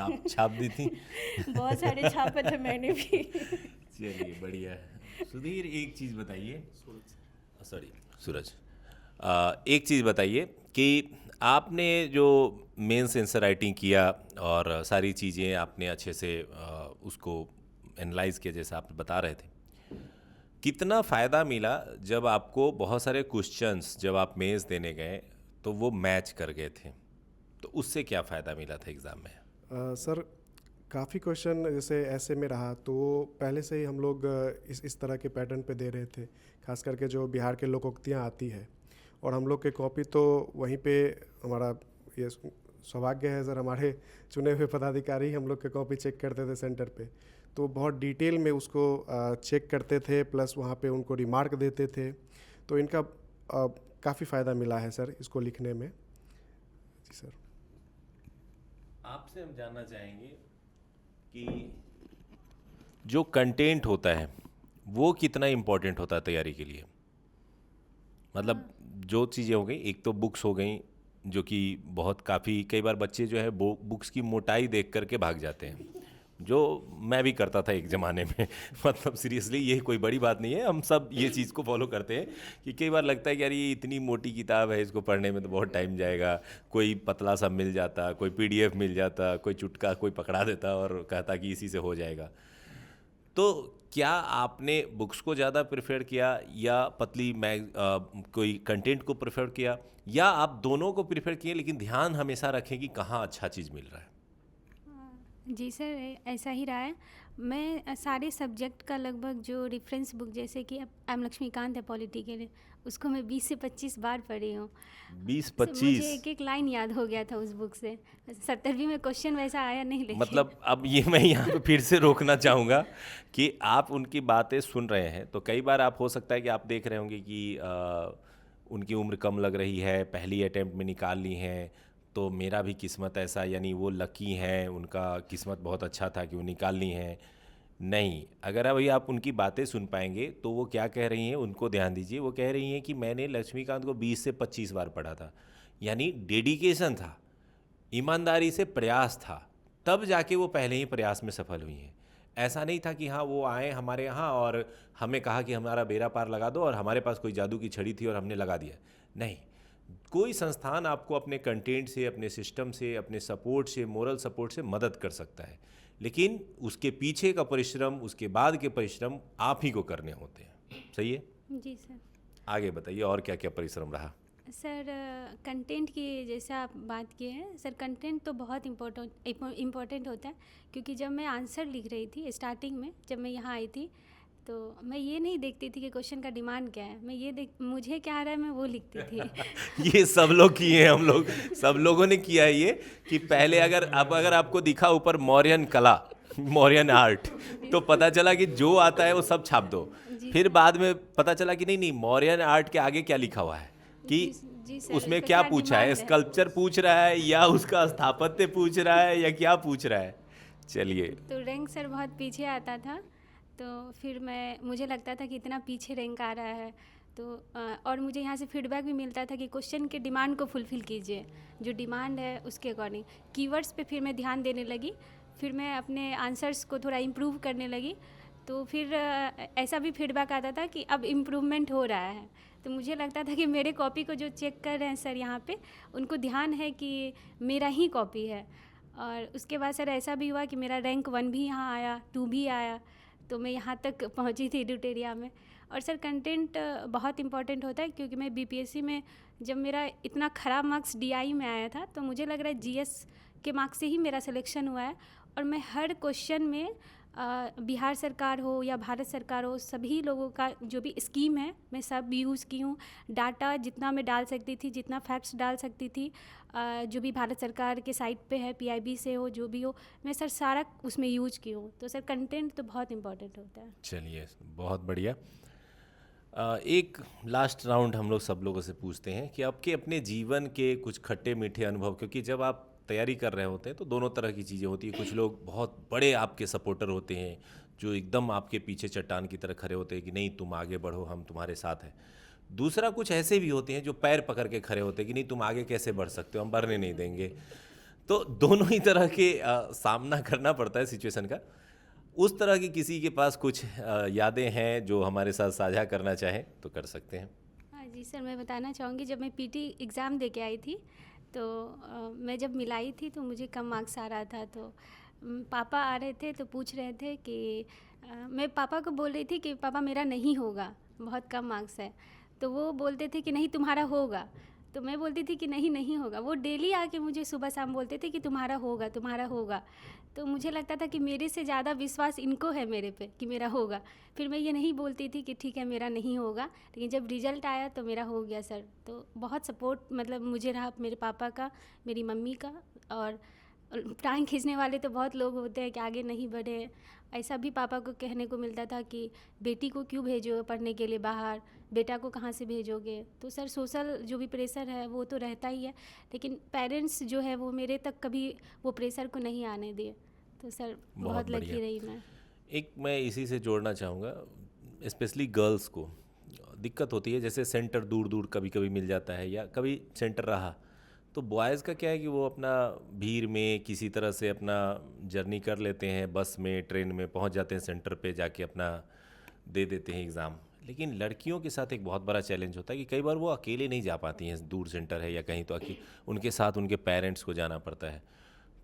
आप छाप दी थी? बहुत सारे छापे थे मैंने भी। चलिए बढ़िया है। सुधीर एक चीज़ बताइए, सॉरी सूरज, एक चीज़ बताइए कि आपने जो मेंस आंसर राइटिंग किया और सारी चीज़ें आपने अच्छे से उसको एनालाइज किया जैसा आप बता रहे थे, कितना फ़ायदा मिला जब आपको बहुत सारे क्वेश्चंस जब आप मेंस देने गए तो वो मैच कर गए थे, तो उससे क्या फ़ायदा मिला था एग्ज़ाम में? सर काफ़ी क्वेश्चन जैसे ऐसे में रहा तो पहले से ही हम लोग इस तरह के पैटर्न पे दे रहे थे, खास करके जो बिहार के लोकोक्तियाँ आती है, और हम लोग के कॉपी तो वहीं पे हमारा ये सौभाग्य है सर, हमारे चुने हुए पदाधिकारी हम लोग के कॉपी चेक करते थे सेंटर पे, तो बहुत डिटेल में उसको चेक करते थे, प्लस वहाँ पे उनको रिमार्क देते थे, तो इनका काफ़ी फ़ायदा मिला है सर इसको लिखने में। जी सर। आपसे हम जानना चाहेंगे कि जो कंटेंट होता है वो कितना इम्पोर्टेंट होता है तैयारी के लिए? मतलब जो चीज़ें हो गई, एक तो बुक्स हो गई जो कि बहुत काफ़ी, कई बार बच्चे जो है वो बुक्स की मोटाई देख करके भाग जाते हैं, जो मैं भी करता था एक ज़माने में। मतलब सीरियसली ये कोई बड़ी बात नहीं है, हम सब ये चीज़ को फॉलो करते हैं कि कई बार लगता है कि यार ये इतनी मोटी किताब है, इसको पढ़ने में तो बहुत टाइम जाएगा, कोई पतला सा मिल जाता, कोई पीडीएफ मिल जाता, कोई चुटका कोई पकड़ा देता और कहता कि इसी से हो जाएगा। तो क्या आपने बुक्स को ज़्यादा प्रेफर किया या पतली कोई कंटेंट को प्रेफर किया, या आप दोनों को प्रेफर किए लेकिन ध्यान हमेशा रखें कि कहाँ अच्छा चीज़ मिल रहा है? जी सर, ऐसा ही रहा है। मैं सारे सब्जेक्ट का लगभग जो रेफरेंस बुक, जैसे कि अब एम लक्ष्मीकांत है पॉलिटी के लिए, उसको मैं 20 से 25 बार पढ़ी हूँ। 20-25? मुझे एक एक लाइन याद हो गया था उस बुक से। 70वीं में क्वेश्चन वैसा आया नहीं, लेकिन मतलब अब ये मैं यहाँ पे फिर से रोकना चाहूँगा कि आप उनकी बातें सुन रहे हैं तो कई बार आप हो सकता है कि आप देख रहे होंगे कि उनकी उम्र कम लग रही है, पहली अटेम्प्ट में निकाल ली हैं, तो मेरा भी किस्मत ऐसा, यानी वो लकी हैं, उनका किस्मत बहुत अच्छा था कि वो निकाल ली हैं। नहीं, अगर अभी आप उनकी बातें सुन पाएंगे तो वो क्या कह रही हैं उनको ध्यान दीजिए। वो कह रही हैं कि मैंने लक्ष्मीकांत को 20 से 25 बार पढ़ा था, यानी डेडिकेशन था, ईमानदारी से प्रयास था, तब जाके वो पहले ही प्रयास में सफल हुई हैं। ऐसा नहीं था कि हाँ वो आए हमारे यहाँ और हमें कहा कि हमारा बेड़ा पार लगा दो और हमारे पास कोई जादू की छड़ी थी और हमने लगा दिया। नहीं, कोई संस्थान आपको अपने कंटेंट से, अपने सिस्टम से, अपने सपोर्ट से, मोरल सपोर्ट से मदद कर सकता है, लेकिन उसके पीछे का परिश्रम, उसके बाद के परिश्रम आप ही को करने होते हैं। सही है? जी सर। आगे बताइए और क्या क्या परिश्रम रहा? सर कंटेंट की जैसे आप बात किए हैं सर, कंटेंट तो बहुत इम्पोर्टेंट होता है, क्योंकि जब मैं आंसर लिख रही थी स्टार्टिंग में, जब मैं यहाँ आई थी, तो मैं ये नहीं देखती थी कि क्वेश्चन का डिमांड क्या है, मैं ये मुझे क्या आ रहा है मैं वो लिखती थी। ये सब लोग किए हैं, हम लोग सब लोगों ने किया है ये, कि पहले अगर आपको दिखा ऊपर मौर्यन कला, मौर्यन आर्ट, तो पता चला कि जो आता है वो सब छाप दो। फिर बाद में पता चला कि नहीं, मौर्यन आर्ट के आगे क्या लिखा हुआ है, कि जी सर, उसमें उसका क्या क्या पूछा है, डिमांड है। स्कल्पचर पूछ रहा है या उसका स्थापत्य पूछ रहा है या क्या पूछ रहा है। चलिए, तो रैंक सर बहुत पीछे आता था, तो फिर मुझे लगता था कि इतना पीछे रैंक आ रहा है, तो और मुझे यहाँ से फीडबैक भी मिलता था कि क्वेश्चन के डिमांड को फुलफ़िल कीजिए, जो डिमांड है उसके अकॉर्डिंग। कीवर्ड्स पे फिर मैं ध्यान देने लगी, फिर मैं अपने आंसर्स को थोड़ा इम्प्रूव करने लगी, तो फिर ऐसा भी फीडबैक आता था कि अब इम्प्रूवमेंट हो रहा है। तो मुझे लगता था कि मेरे कॉपी को जो चेक कर रहे हैं सर यहाँ पे, उनको ध्यान है कि मेरा ही कॉपी है। और उसके बाद सर ऐसा भी हुआ कि मेरा रैंक 1 भी यहाँ आया, 2 भी आया, तो मैं यहाँ तक पहुँची थी एडुटेरिया में। और सर कंटेंट बहुत इम्पॉर्टेंट होता है, क्योंकि मैं बीपीएससी में जब मेरा इतना ख़राब मार्क्स डीआई में आया था, तो मुझे लग रहा है जीएस के मार्क्स से ही मेरा सिलेक्शन हुआ है। और मैं हर क्वेश्चन में बिहार सरकार हो या भारत सरकार हो, सभी लोगों का जो भी स्कीम है मैं सब यूज़ की हूँ। डाटा जितना मैं डाल सकती थी, जितना फैक्ट्स डाल सकती थी, जो भी भारत सरकार के साइट पे है, पीआईबी से हो, जो भी हो, मैं सर सारा उसमें यूज की हूँ। तो सर कंटेंट तो बहुत इम्पोर्टेंट होता है। चलिए बहुत बढ़िया। एक लास्ट राउंड हम लोग सब लोगों से पूछते हैं कि आपके अपने जीवन के कुछ खट्टे मीठे अनुभव, क्योंकि जब आप तैयारी कर रहे होते हैं तो दोनों तरह की चीज़ें होती हैं। कुछ लोग बहुत बड़े आपके सपोर्टर होते हैं जो एकदम आपके पीछे चट्टान की तरह खड़े होते हैं कि नहीं तुम आगे बढ़ो, हम तुम्हारे साथ हैं। दूसरा कुछ ऐसे भी होते हैं जो पैर पकड़ के खड़े होते हैं कि नहीं तुम आगे कैसे बढ़ सकते हो, हम बढ़ने नहीं देंगे। तो दोनों ही तरह के सामना करना पड़ता है सिचुएशन का। उस तरह की किसी के पास कुछ यादें हैं जो हमारे साथ साझा करना चाहें तो कर सकते हैं। हाँ जी सर, मैं बताना चाहूँगी, जब मैं पीटी एग्ज़ाम दे के आई थी तो मैं जब मिलाई थी तो मुझे कम मार्क्स आ रहा था। तो पापा आ रहे थे तो पूछ रहे थे कि मैं पापा को बोल रही थी कि पापा मेरा नहीं होगा, बहुत कम मार्क्स है। तो वो बोलते थे कि नहीं तुम्हारा होगा। तो मैं बोलती थी कि नहीं नहीं होगा। वो डेली आके मुझे सुबह शाम बोलते थे कि तुम्हारा होगा तुम्हारा होगा। तो मुझे लगता था कि मेरे से ज़्यादा विश्वास इनको है मेरे पे कि मेरा होगा। फिर मैं ये नहीं बोलती थी कि ठीक है मेरा नहीं होगा, लेकिन जब रिज़ल्ट आया तो मेरा हो गया सर। तो बहुत सपोर्ट मतलब मुझे रहा मेरे पापा का, मेरी मम्मी का। और टांग खींचने वाले तो बहुत लोग होते हैं कि आगे नहीं बढ़े। ऐसा भी पापा को कहने को मिलता था कि बेटी को क्यों भेजो पढ़ने के लिए बाहर, बेटा को कहाँ से भेजोगे। तो सर सोशल जो भी प्रेशर है वो तो रहता ही है, लेकिन पेरेंट्स जो है वो मेरे तक कभी वो प्रेशर को नहीं आने दिए। तो सर बहुत लकी बढ़िया। रही मैं। एक मैं इसी से जोड़ना चाहूँगा, स्पेशली गर्ल्स को दिक्कत होती है, जैसे सेंटर दूर दूर कभी कभी मिल जाता है या कभी सेंटर रहा, तो बॉयज़ का क्या है कि वो अपना भीड़ में किसी तरह से अपना जर्नी कर लेते हैं, बस में ट्रेन में पहुंच जाते हैं, सेंटर पे जाके अपना दे देते हैं एग्ज़ाम। लेकिन लड़कियों के साथ एक बहुत बड़ा चैलेंज होता है कि कई बार वो अकेले नहीं जा पाती हैं, दूर सेंटर है या कहीं, तो उनके साथ उनके पेरेंट्स को जाना पड़ता है,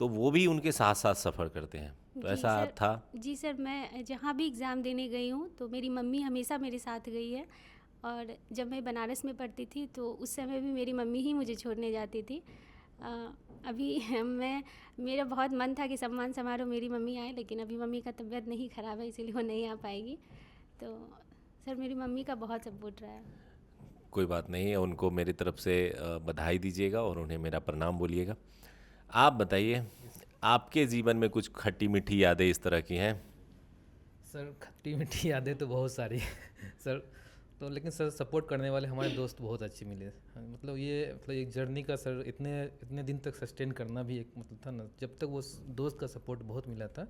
तो वो भी उनके साथ साथ सफ़र करते हैं। तो जी ऐसा सर। था। जी सर, मैं जहाँ भी एग्ज़ाम देने गई हूँ तो मेरी मम्मी हमेशा मेरे साथ गई है। और जब मैं बनारस में पढ़ती थी तो उस समय भी मेरी मम्मी ही मुझे छोड़ने जाती थी। अभी मेरा बहुत मन था कि सम्मान समारोह मेरी मम्मी आए, लेकिन अभी मम्मी का तबीयत नहीं ख़राब है इसीलिए वो नहीं आ पाएगी। तो सर मेरी मम्मी का बहुत सपोर्ट रहा है। कोई बात नहीं है, उनको मेरी तरफ से बधाई दीजिएगा और उन्हें मेरा प्रणाम बोलिएगा। आप बताइए, आपके जीवन में कुछ खट्टी मीठी यादें इस तरह की हैं? सर खट्टी मीठी यादें तो बहुत सारी हैं सर। तो लेकिन सर सपोर्ट करने वाले हमारे दोस्त बहुत अच्छे मिले। हाँ, मतलब एक जर्नी का सर इतने इतने दिन तक सस्टेन करना भी एक मतलब था ना, जब तक वो दोस्त का सपोर्ट बहुत मिला था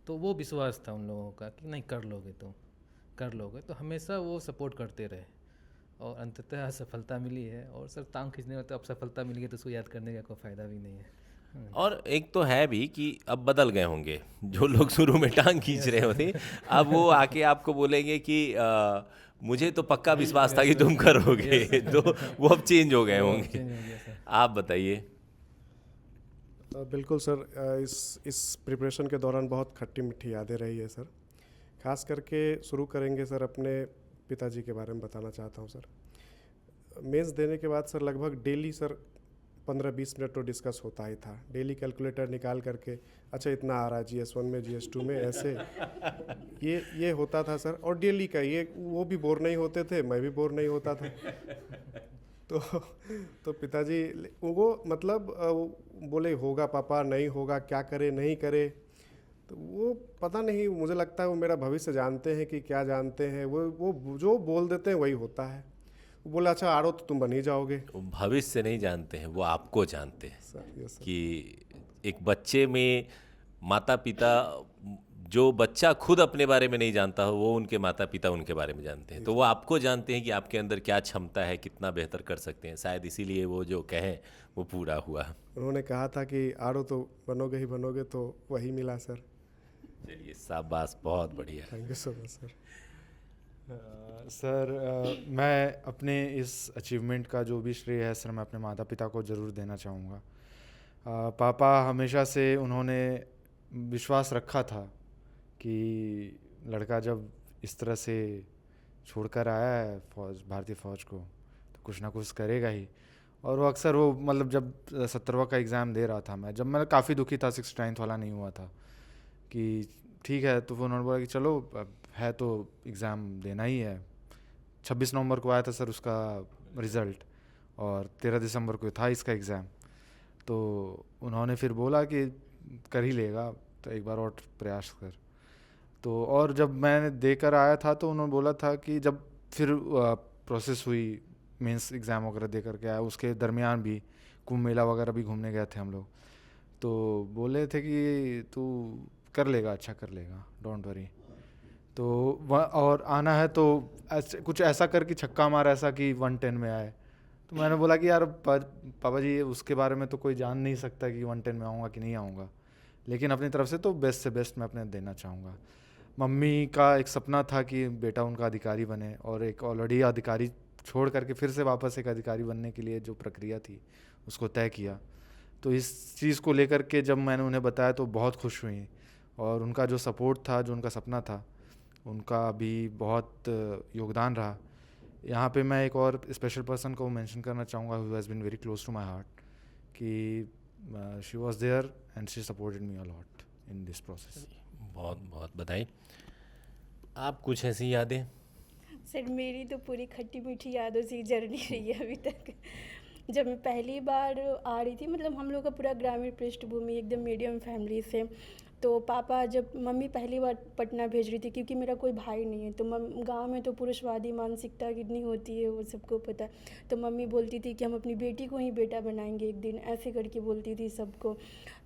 तो वो विश्वास था उन लोगों का कि नहीं कर लोगे तुम कर लोगे, तो हमेशा वो सपोर्ट करते रहे और अंततः सफलता मिली है। और सर टांग खींचने में तो अब सफलता मिल गई तो उसको याद करने का कोई फ़ायदा भी नहीं है। और एक तो है भी कि अब बदल गए होंगे, जो लोग शुरू में टांग खींच रहे होते अब वो आके आपको बोलेंगे कि मुझे तो पक्का विश्वास था कि तुम करोगे। तो वो अब चेंज हो गए होंगे। चेंज हो गया सर। आप बताइए। बिल्कुल सर, इस प्रिपरेशन के दौरान बहुत खट्टी मीठी यादें रही है सर। खास करके शुरू करेंगे सर अपने पिताजी के बारे में बताना चाहता हूँ सर। मेंस देने के बाद सर लगभग डेली सर 15-20 मिनट तो डिस्कस होता ही था। डेली कैलकुलेटर निकाल करके अच्छा इतना आ रहा है GS1 में GS2 में, ऐसे ये होता था सर। और डेली का ये वो भी बोर नहीं होते थे, मैं भी बोर नहीं होता था। तो पिताजी वो मतलब बोले होगा पापा, नहीं होगा, क्या करे नहीं करे। तो वो पता नहीं, मुझे लगता है वो मेरा भविष्य जानते हैं कि क्या जानते हैं। वो जो बोल देते हैं वही होता है। वो बोला अच्छा आरो तो तुम बन ही जाओगे। वो भविष्य नहीं जानते हैं, वो आपको जानते हैं सर ये सर कि एक बच्चे में माता पिता, जो बच्चा खुद अपने बारे में नहीं जानता हो वो उनके माता पिता उनके बारे में जानते हैं। तो वो आपको जानते हैं कि आपके अंदर क्या क्षमता है, कितना बेहतर कर सकते हैं। शायद इसीलिए वो जो कहें वो पूरा हुआ। उन्होंने कहा था कि आरो तो बनोगे ही बनोगे, तो वही मिला सर। चलिए शाबाश, बहुत बढ़िया। Thank you so much sir. Sir मैं अपने इस अचीवमेंट का जो भी श्रेय है सर मैं अपने माता पिता को ज़रूर देना चाहूँगा। पापा हमेशा से उन्होंने विश्वास रखा था कि लड़का जब इस तरह से छोड़कर आया है भारतीय फ़ौज को तो कुछ ना कुछ करेगा ही। और वो अक्सर वो मतलब जब 70वां का एग्ज़ाम दे रहा था जब मैं काफ़ी दुखी था, 69th वाला नहीं हुआ था, कि ठीक है, तो उन्होंने बोला कि चलो है तो एग्ज़ाम देना ही है। 26 नवंबर को आया था सर उसका रिज़ल्ट और 13 दिसंबर को था इसका एग्ज़ाम। तो उन्होंने फिर बोला कि कर ही लेगा तो एक बार और प्रयास कर। तो और जब मैंने देकर आया था तो उन्होंने बोला था कि जब फिर प्रोसेस हुई, मेंस एग्ज़ाम वगैरह दे करके आया, उसके दरमियान भी कुंभ मेला वगैरह भी घूमने गए थे हम लोग, तो बोले थे कि तू कर लेगा, अच्छा कर लेगा, डोंट वरी। तो और आना है तो कुछ ऐसा कर कि छक्का मारा ऐसा कि 110 में आए। तो मैंने बोला कि यार पापा जी उसके बारे में तो कोई जान नहीं सकता कि 110 में आऊँगा कि नहीं आऊँगा, लेकिन अपनी तरफ से तो बेस्ट से बेस्ट मैं अपने देना चाहूँगा। मम्मी का एक सपना था कि बेटा उनका अधिकारी बने, और एक ऑलरेडी अधिकारी छोड़ करके फिर से वापस एक अधिकारी बनने के लिए जो प्रक्रिया थी उसको तय किया। तो इस चीज़ को लेकर के जब मैंने उन्हें बताया तो बहुत खुश हुई, और उनका जो सपोर्ट था, जो उनका सपना था, उनका भी बहुत योगदान रहा। यहाँ पे मैं एक और स्पेशल पर्सन को मेंशन करना चाहूँगा who has been very close to my heart, कि she was there and she supported me a lot in this process. बहुत बहुत बधाई। आप कुछ ऐसी यादें? सर मेरी तो पूरी खट्टी मीठी यादों से जर्नी रही है अभी तक। जब मैं पहली बार आ रही थी, मतलब हम लोग का पूरा ग्रामीण पृष्ठभूमि एकदम मीडियम फैमिली से, तो पापा जब मम्मी पहली बार पटना भेज रही थी, क्योंकि मेरा कोई भाई नहीं है, तो गांव में तो पुरुषवादी मानसिकता कितनी होती है वो सबको पता है। तो मम्मी बोलती थी कि हम अपनी बेटी को ही बेटा बनाएंगे एक दिन, ऐसे करके बोलती थी सबको।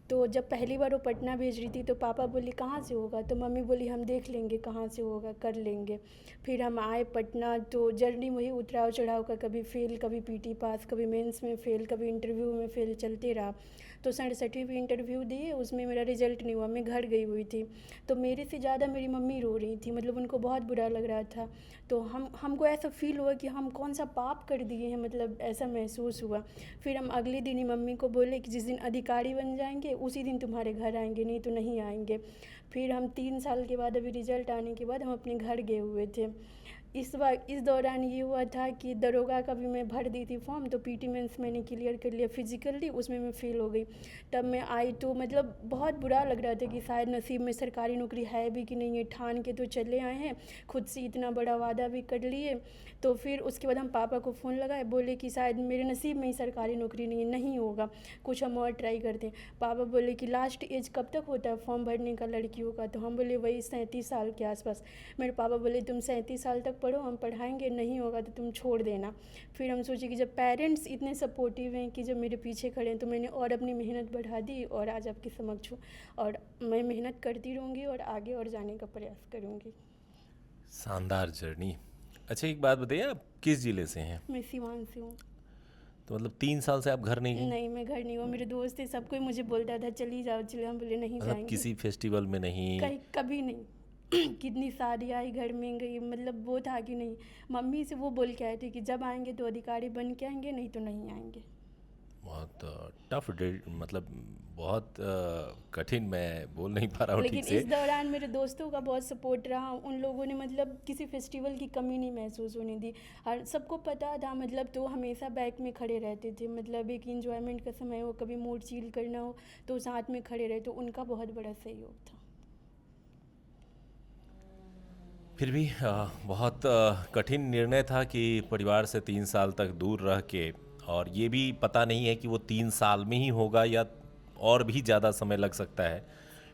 तो जब पहली बार वो पटना भेज रही थी तो पापा बोली कहाँ से होगा, तो मम्मी बोली हम देख लेंगे कहाँ से होगा, कर लेंगे। फिर हम आए पटना, तो जर्नी वही उतराव चढ़ाव का, कभी फेल, कभी पीटी पास, कभी मेंस में फेल, कभी इंटरव्यू में फेल, चलते रहा। तो 67वीं इंटरव्यू दिए, उसमें मेरा रिजल्ट नहीं हुआ, मैं घर गई हुई थी। तो मेरे से ज़्यादा मेरी मम्मी रो रही थी, मतलब उनको बहुत बुरा लग रहा था। तो हमको ऐसा फील हुआ कि हम कौन सा पाप कर दिए हैं, मतलब ऐसा महसूस हुआ। फिर हम अगले दिन ही मम्मी को बोले कि जिस दिन अधिकारी बन जाएंगे उसी दिन तुम्हारे घर आएंगे, नहीं तो नहीं आएंगे। फिर हम 3 साल के बाद, अभी रिजल्ट आने के बाद हम अपने घर गए हुए थे। इस दौरान ये हुआ था कि दरोगा का भी मैं भर दी थी फॉर्म, तो पीटी मेंस मैंने क्लियर कर लिया, फिजिकली उसमें मैं फेल हो गई। तब मैं आई तो मतलब बहुत बुरा लग रहा था कि शायद नसीब में सरकारी नौकरी है भी कि नहीं है। ठान के तो चले आए हैं, खुद से इतना बड़ा वादा भी कर लिए। तो फिर उसके बाद हम पापा को फ़ोन लगाए, बोले कि शायद मेरे नसीब में ही सरकारी नौकरी नहीं होगा, कुछ हम और ट्राई करते हैं। पापा बोले कि लास्ट एज कब तक होता है फॉर्म भरने का लड़कियों का, तो हम बोले वही 37 साल के आसपास। मेरे पापा बोले तुम 37 साल तक पढ़ो, हम पढ़ाएंगे, नहीं होगा तो तुम छोड़ देना। फिर हम सोचे कि जब पेरेंट्स इतने सपोर्टिव हैं कि जब मेरे पीछे खड़े हैं, तो मैंने और अपनी मेहनत बढ़ा दी और आज आपके समक्ष हूँ। और मैं मेहनत करती रहूँगी और आगे और जाने का प्रयास करूँगी। शानदार जर्नी। अच्छा एक बात बताइए, आप किस ज़िले से हैं? मैं सिवान से हूँ। तो मतलब 3 साल से आप घर नहीं गए? नहीं, मैं घर नहीं हूँ। मेरे दोस्त थे, सब कोई मुझे बोलता था चली जाओ, चले, हम बोले नहीं मतलब जाएंगे। किसी फेस्टिवल में नहीं? कहीं कभी नहीं। कितनी शादी आई, घर में गई, मतलब वो था कि नहीं। मम्मी से वो बोल के आए थे कि जब आएंगे तो अधिकारी बन के आएंगे, नहीं तो नहीं आएंगे। बहुत टफ डेट, मतलब बहुत कठिन, मैं बोल नहीं पा रहा हूँ ठीक लेकिन से। इस दौरान मेरे दोस्तों का बहुत सपोर्ट रहा। उन लोगों ने मतलब किसी फेस्टिवल की कमी नहीं महसूस होने दी, और सबको पता था, मतलब तो हमेशा बैक में खड़े रहते थे। मतलब एक इंजॉयमेंट का समय हो, कभी मूड चिल करना हो तो साथ में खड़े रहे, तो उनका बहुत बड़ा सहयोग था। फिर भी बहुत कठिन निर्णय था कि परिवार से 3 साल तक दूर रह के, और ये भी पता नहीं है कि वो 3 साल में ही होगा या और भी ज़्यादा समय लग सकता है,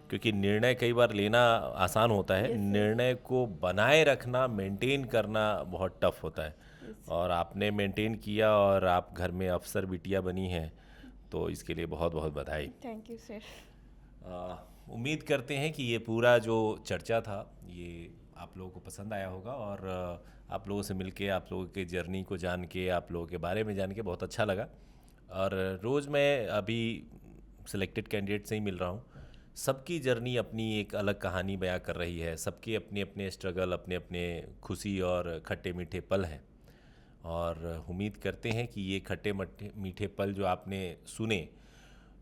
क्योंकि निर्णय कई बार लेना आसान होता है, निर्णय को बनाए रखना, मेंटेन करना बहुत टफ होता है। और आपने मेंटेन किया और आप घर में अफसर बिटिया बनी हैं, तो इसके लिए बहुत बहुत बधाई। Thank you sir. उम्मीद करते हैं कि ये पूरा जो चर्चा था ये आप लोगों को पसंद आया होगा, और आप लोगों से मिलके, आप लोगों के जर्नी को जान के, आप लोगों के बारे में जान के बहुत अच्छा लगा। और रोज़ मैं अभी सिलेक्टेड कैंडिडेट से ही मिल रहा हूँ, सबकी जर्नी अपनी एक अलग कहानी बयां कर रही है, सबके अपने अपने स्ट्रगल, अपने अपने खुशी और खट्टे मीठे पल हैं। और उम्मीद करते हैं कि ये खट्टे मीठे पल जो आपने सुने,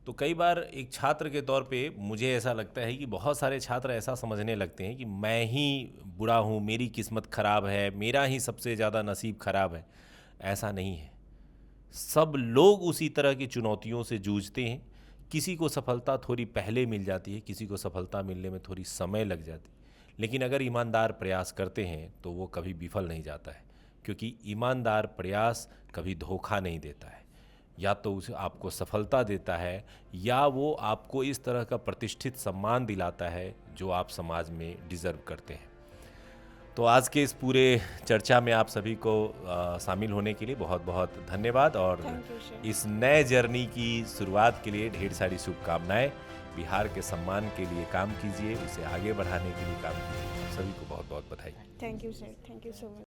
तो कई बार एक छात्र के तौर पे मुझे ऐसा लगता है कि बहुत सारे छात्र ऐसा समझने लगते हैं कि मैं ही बुरा हूँ, मेरी किस्मत ख़राब है, मेरा ही सबसे ज़्यादा नसीब ख़राब है। ऐसा नहीं है, सब लोग उसी तरह की चुनौतियों से जूझते हैं। किसी को सफलता थोड़ी पहले मिल जाती है, किसी को सफलता मिलने में थोड़ी समय लग जाती है, लेकिन अगर ईमानदार प्रयास करते हैं तो वो कभी विफल नहीं जाता है, क्योंकि ईमानदार प्रयास कभी धोखा नहीं देता है। या तो उसे आपको सफलता देता है, या वो आपको इस तरह का प्रतिष्ठित सम्मान दिलाता है जो आप समाज में डिज़र्व करते हैं। तो आज के इस पूरे चर्चा में आप सभी को शामिल होने के लिए बहुत बहुत धन्यवाद, और इस नए जर्नी की शुरुआत के लिए ढेर सारी शुभकामनाएं। बिहार के सम्मान के लिए काम कीजिए, उसे आगे बढ़ाने के लिए काम कीजिए। सभी को बहुत बहुत बधाई। Thank you sir, thank you so much.